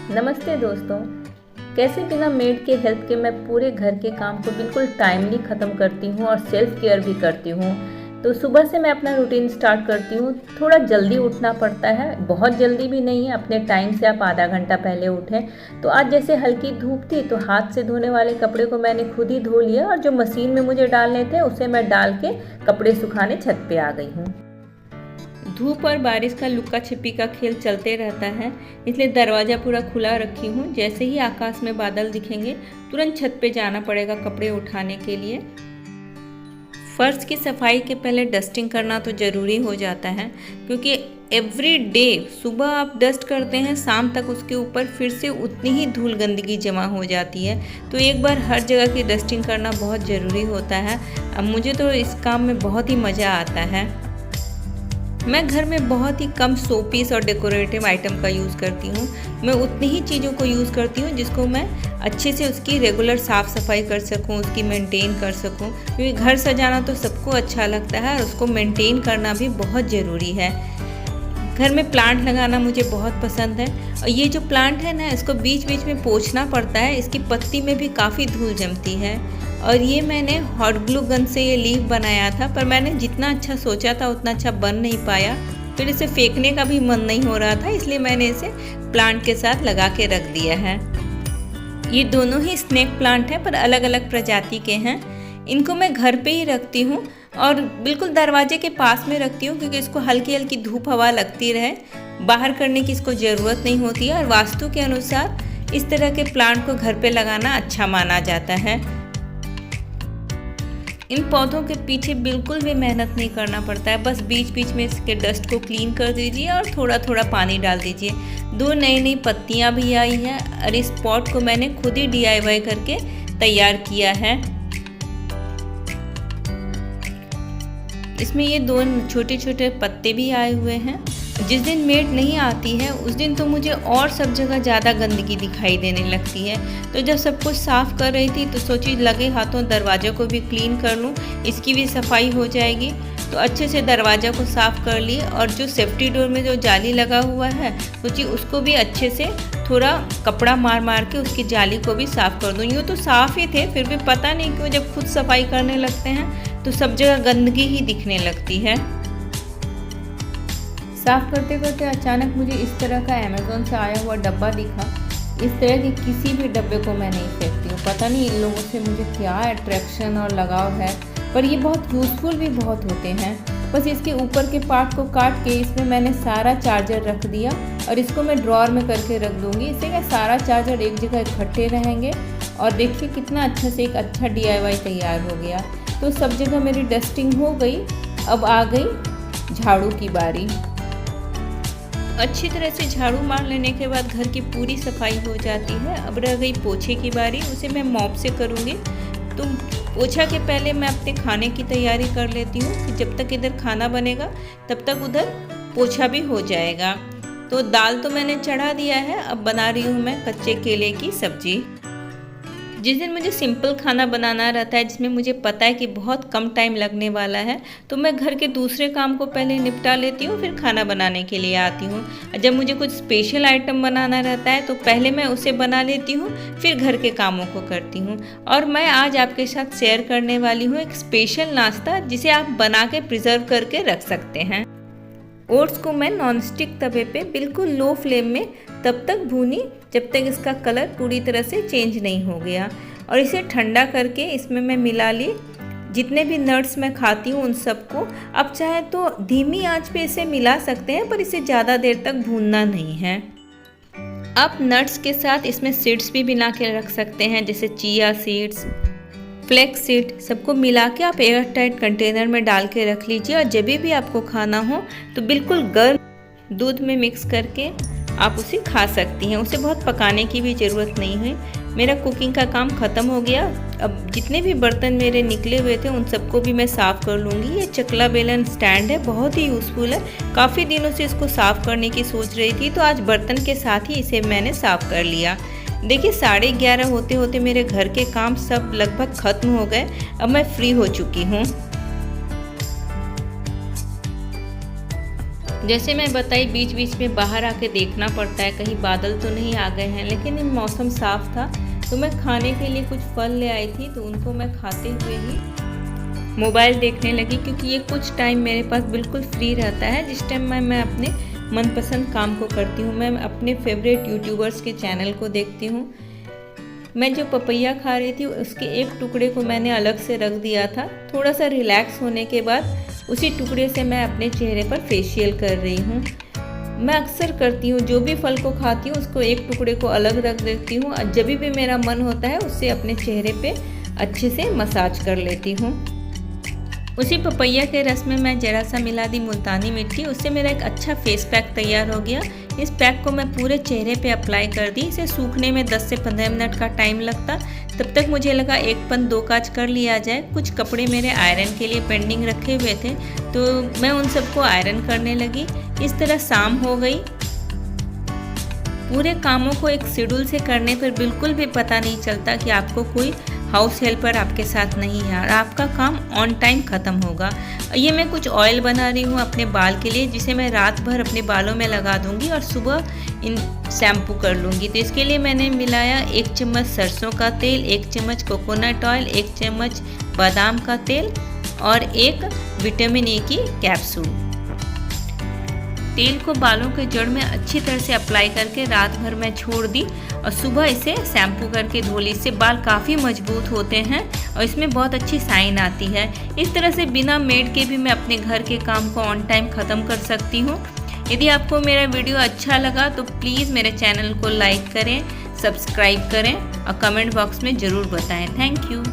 नमस्ते दोस्तों। कैसे बिना मेड के हेल्प के मैं पूरे घर के काम को बिल्कुल टाइमली ख़त्म करती हूँ और सेल्फ केयर भी करती हूँ। तो सुबह से मैं अपना रूटीन स्टार्ट करती हूँ। थोड़ा जल्दी उठना पड़ता है, बहुत जल्दी भी नहीं है। अपने टाइम से आप आधा घंटा पहले उठें। तो आज जैसे हल्की धूप थी तो हाथ से धोने वाले कपड़े को मैंने खुद ही धो लिया और जो मशीन में मुझे डालने थे उसे मैं डाल के कपड़े सुखाने छत पे आ गई हूँ। धूप और बारिश का लुक्का छिपी का खेल चलते रहता है, इसलिए दरवाज़ा पूरा खुला रखी हूँ। जैसे ही आकाश में बादल दिखेंगे तुरंत छत पे जाना पड़ेगा कपड़े उठाने के लिए। फर्श की सफाई के पहले डस्टिंग करना तो ज़रूरी हो जाता है, क्योंकि एवरी डे सुबह आप डस्ट करते हैं, शाम तक उसके ऊपर फिर से उतनी ही धूल गंदगी जमा हो जाती है। तो एक बार हर जगह की डस्टिंग करना बहुत ज़रूरी होता है। अब मुझे तो इस काम में बहुत ही मज़ा आता है। मैं घर में बहुत ही कम शो पीस और डेकोरेटिव आइटम का यूज़ करती हूँ। मैं उतनी ही चीज़ों को यूज़ करती हूँ जिसको मैं अच्छे से उसकी रेगुलर साफ़ सफाई कर सकूँ, उसकी मेंटेन कर सकूँ, क्योंकि घर सजाना तो सबको अच्छा लगता है और उसको मेंटेन करना भी बहुत ज़रूरी है। घर में प्लांट लगाना मुझे बहुत पसंद है और ये जो प्लांट है ना, इसको बीच बीच में पोंछना पड़ता है। इसकी पत्ती में भी काफ़ी धूल जमती है और ये मैंने हॉट ग्लू गन से ये लीफ बनाया था, पर मैंने जितना अच्छा सोचा था उतना अच्छा बन नहीं पाया। फिर इसे फेंकने का भी मन नहीं हो रहा था, इसलिए मैंने इसे प्लांट के साथ लगा के रख दिया है। ये दोनों ही स्नेक प्लांट हैं, पर अलग अलग प्रजाति के हैं। इनको मैं घर पे ही रखती हूँ और बिल्कुल दरवाजे के पास में रखती हूँ, क्योंकि इसको हल्की हल्की धूप हवा लगती रहे। बाहर करने की इसको ज़रूरत नहीं होती है और वास्तु के अनुसार इस तरह के प्लांट को घर पे लगाना अच्छा माना जाता है। इन पौधों के पीछे बिल्कुल भी मेहनत नहीं करना पड़ता है, बस बीच बीच में इसके डस्ट को क्लीन कर दीजिए और थोड़ा थोड़ा पानी डाल दीजिए। 2 नई नई पत्तियां भी आई हैं और इस पॉट को मैंने खुद ही DIY करके तैयार किया है। इसमें ये 2 छोटे छोटे पत्ते भी आए हुए हैं। जिस दिन मेड नहीं आती है उस दिन तो मुझे और सब जगह ज़्यादा गंदगी दिखाई देने लगती है। तो जब सब कुछ साफ़ कर रही थी तो सोची लगे हाथों दरवाज़े को भी क्लीन कर लूँ, इसकी भी सफाई हो जाएगी। तो अच्छे से दरवाज़ा को साफ़ कर लिए और जो सेफ्टी डोर में जो जाली लगा हुआ है सोची उसको भी अच्छे से थोड़ा कपड़ा मार मार के उसकी जाली को भी साफ़ कर दूँ। यूँ तो साफ़ ही थे, फिर भी पता नहीं क्यों जब खुद सफाई करने लगते हैं तो सब जगह गंदगी ही दिखने लगती है। साफ़ करते करते अचानक मुझे इस तरह का अमेज़न से आया हुआ डब्बा दिखा। इस तरह के किसी भी डब्बे को मैं नहीं फेंकती हूँ, पता नहीं इन लोगों से मुझे क्या अट्रैक्शन और लगाव है, पर ये बहुत यूज़फुल भी बहुत होते हैं। बस इसके ऊपर के पार्ट को काट के इसमें मैंने सारा चार्जर रख दिया और इसको मैं ड्रॉअर में करके रख दूँगी। इससे क्या सारा चार्जर एक जगह इकट्ठे रहेंगे और देखिए कितना अच्छा से एक अच्छा DIY तैयार हो गया। तो सब जगह मेरी डस्टिंग हो गई। अब आ गई झाड़ू की बारी। अच्छी तरह से झाड़ू मार लेने के बाद घर की पूरी सफाई हो जाती है। अब रह गई पोछे की बारी, उसे मैं मॉप से करूँगी। तो पोछा के पहले मैं अपने खाने की तैयारी कर लेती हूँ कि जब तक इधर खाना बनेगा तब तक उधर पोछा भी हो जाएगा। तो दाल तो मैंने चढ़ा दिया है, अब बना रही हूँ मैं कच्चे केले की सब्जी। जिस दिन मुझे सिंपल खाना बनाना रहता है, जिसमें मुझे पता है कि बहुत कम टाइम लगने वाला है, तो मैं घर के दूसरे काम को पहले निपटा लेती हूँ, फिर खाना बनाने के लिए आती हूँ। जब मुझे कुछ स्पेशल आइटम बनाना रहता है तो पहले मैं उसे बना लेती हूँ, फिर घर के कामों को करती हूँ। और मैं आज आपके साथ शेयर करने वाली हूँ एक स्पेशल नाश्ता जिसे आप बना के प्रिजर्व करके रख सकते हैं। ओट्स को मैं नॉनस्टिक तवे पे बिल्कुल लो फ्लेम में तब तक भूनी जब तक इसका कलर पूरी तरह से चेंज नहीं हो गया, और इसे ठंडा करके इसमें मैं मिला ली जितने भी नट्स मैं खाती हूँ उन सबको। अब चाहे तो धीमी आंच पे इसे मिला सकते हैं, पर इसे ज़्यादा देर तक भूनना नहीं है। अब नट्स के साथ इसमें सीड्स भी मिला के रख सकते हैं, जैसे चिया सीड्स, फ्लेक्स सीड। सबको मिला के आप एयर टाइट कंटेनर में डाल के रख लीजिए और जब भी आपको खाना हो तो बिल्कुल गर्म दूध में मिक्स करके आप उसे खा सकती हैं। उसे बहुत पकाने की भी ज़रूरत नहीं है। मेरा कुकिंग का काम ख़त्म हो गया। अब जितने भी बर्तन मेरे निकले हुए थे उन सबको भी मैं साफ़ कर लूँगी। ये चकला बेलन स्टैंड है, बहुत ही यूज़फुल है। काफ़ी दिनों से इसको साफ़ करने की सोच रही थी, तो आज बर्तन के साथ ही इसे मैंने साफ़ कर लिया। देखिए 11:30 होते होते मेरे घर के काम सब लगभग ख़त्म हो गए। अब मैं फ्री हो चुकी हूँ। जैसे मैं बताई बीच बीच में बाहर आके देखना पड़ता है कहीं बादल तो नहीं आ गए हैं, लेकिन मौसम साफ़ था तो मैं खाने के लिए कुछ फल ले आई थी, तो उनको मैं खाते हुए ही मोबाइल देखने लगी, क्योंकि ये कुछ टाइम मेरे पास बिल्कुल फ्री रहता है जिस टाइम मैं अपने मनपसंद काम को करती हूँ। मैं अपने फेवरेट यूट्यूबर्स के चैनल को देखती हूँ। मैं जो पपैया खा रही थी उसके एक टुकड़े को मैंने अलग से रख दिया था। थोड़ा सा रिलैक्स होने के बाद उसी टुकड़े से मैं अपने चेहरे पर फेशियल कर रही हूँ। मैं अक्सर करती हूँ, जो भी फल को खाती हूँ उसको एक टुकड़े को अलग रख देती हूँ और जब भी मेरा मन होता है उससे अपने चेहरे पे अच्छे से मसाज कर लेती हूँ। उसी पपैया के रस में मैं ज़रा सा मिला दी मुल्तानी मिट्टी, उससे मेरा एक अच्छा फेस पैक तैयार हो गया। इस पैक को मैं पूरे चेहरे पे अप्लाई कर दी। इसे सूखने में 10 से 15 मिनट का टाइम लगता, तब तक मुझे लगा एक पन दो काज कर लिया जाए। कुछ कपड़े मेरे आयरन के लिए पेंडिंग रखे हुए थे तो मैं उन सबको आयरन करने लगी। इस तरह शाम हो गई। पूरे कामों को एक शेड्यूल से करने पर बिल्कुल भी पता नहीं चलता कि आपको कोई हाउस हेल्पर आपके साथ नहीं है और आपका काम ऑन टाइम ख़त्म होगा। ये मैं कुछ ऑयल बना रही हूँ अपने बाल के लिए, जिसे मैं रात भर अपने बालों में लगा दूँगी और सुबह इन शैम्पू कर लूँगी। तो इसके लिए मैंने मिलाया 1 चम्मच सरसों का तेल, 1 चम्मच कोकोनट ऑयल, 1 चम्मच बादाम का तेल और 1 विटामिन ए की कैप्सूल। तेल को बालों के जड़ में अच्छी तरह से अप्लाई करके रात भर मैं छोड़ दी और सुबह इसे शैम्पू करके धो ली। इससे बाल काफ़ी मजबूत होते हैं और इसमें बहुत अच्छी शाइन आती है। इस तरह से बिना मेड के भी मैं अपने घर के काम को ऑन टाइम ख़त्म कर सकती हूँ। यदि आपको मेरा वीडियो अच्छा लगा तो प्लीज़ मेरे चैनल को लाइक करें, सब्सक्राइब करें और कमेंट बॉक्स में ज़रूर बताएं। Thank you.